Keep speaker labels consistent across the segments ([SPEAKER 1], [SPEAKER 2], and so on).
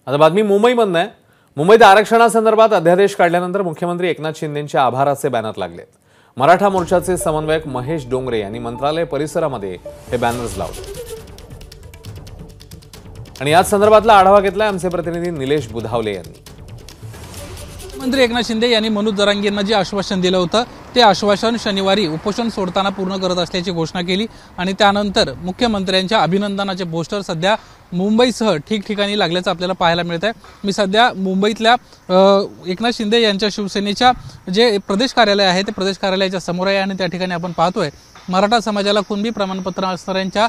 [SPEAKER 1] आता बातमी मुंबईमधून आहे। मुंबईत आरक्षणासंदर्भात अध्यादेश काढल्यानंतर मुख्यमंत्री एकनाथ शिंदेंच्या आभाराचे बॅनर लागलेत। मराठा मोर्चाचे समन्वयक महेश डोंगरे यांनी मंत्रालय परिसरामध्ये हे बॅनर्स लावले आणि या संदर्भातला आढावा घेतलाय आमचे प्रतिनिधी निलेश बुधावले यांनी।
[SPEAKER 2] मुख्यमंत्री एकनाथ शिंदे यांनी मनोज जरांगेंना जे आश्वासन दिलं होतं ते आश्वासन शनिवारी उपोषण सोडताना पूर्ण करत असल्याची घोषणा केली आणि त्यानंतर मुख्यमंत्र्यांच्या अभिनंदनाचे पोस्टर सध्या मुंबईसह ठिकठिकाणी लागल्याचं आपल्याला पाहायला मिळतंय। मी सध्या मुंबईतल्या एकनाथ शिंदे यांच्या शिवसेनेच्या जे प्रदेश कार्यालय आहे ते प्रदेश कार्यालयाच्या समोर आहे आणि त्या ठिकाणी आपण पाहतोय मराठा समाजाला कुणबी प्रमाणपत्र असणाऱ्यांच्या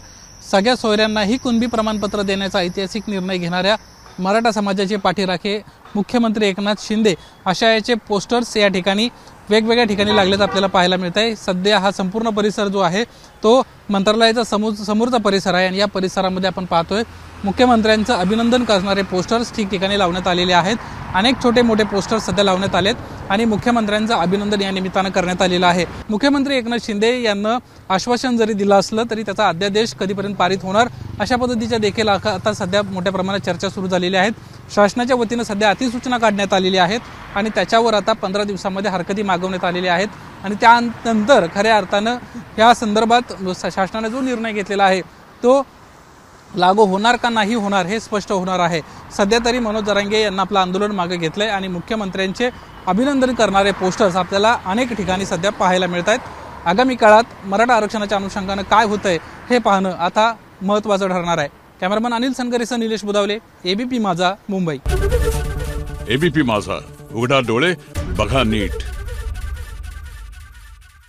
[SPEAKER 2] सगळ्या सोयऱ्यांनाही कुणबी प्रमाणपत्र देण्याचा ऐतिहासिक निर्णय घेणाऱ्या मराठा समाजाचे पाठीराखे मुख्यमंत्री एकनाथ शिंदे अशा याचे पोस्टर्स या ठिकाणी वेगवेगळ्या ठिकाणी लागलेत आपल्याला पाहायला मिळत आहे। सध्या हा संपूर्ण परिसर जो आहे तो मंत्रालयाचा समोरचा परिसर आहे आणि या परिसरामध्ये आपण पाहतोय मुख्यमंत्र्यांचं अभिनंदन करणारे पोस्टर्स ठिकठिकाणी लावण्यात आलेले आहेत। अनेक छोटे मोठे पोस्टर्स सध्या लावण्यात आलेत आणि मुख्यमंत्र्यांचं अभिनंदन या निमित्तानं करण्यात आलेलं आहे। मुख्यमंत्री एकनाथ शिंदे यांना आश्वासन जरी दिलं असलं तरी त्याचा अध्यादेश कधीपर्यंत पारित होणार अशा पद्धतीच्या देखील आता सध्या मोठ्या प्रमाणात चर्चा सुरू झालेली आहेत। शासनाच्या वतीनं सध्या अतिसूचना काढण्यात आलेली आहेत आणि त्याच्यावर आता 15 दिवसांमध्ये हरकती मागवण्यात आलेल्या आहेत आणि त्यानंतर खऱ्या अर्थानं या संदर्भात शासनाने जो निर्णय घेतलेला आहे तो लागू होणार का नाही होणार हे स्पष्ट होणार आहे। सध्या तरी मनोज जरांगे यांना आपलं आंदोलन मागे घेतलंय आणि मुख्यमंत्र्यांचे अभिनंदन करणारे पोस्टर्स आपल्याला अनेक ठिकाणी सध्या पाहायला मिळत आहेत। आगामी काळात मराठा आरक्षणाच्या अनुषंगानं काय होतंय हे पाहणं आता महत्त्वाचं ठरणार आहे। कॅमेरामन अनिल सनकरेसह निलेश बुधावले, एबीपी माझा, मुंबई।
[SPEAKER 3] एबीपी माझा, उघडा डोळे बघा नीट।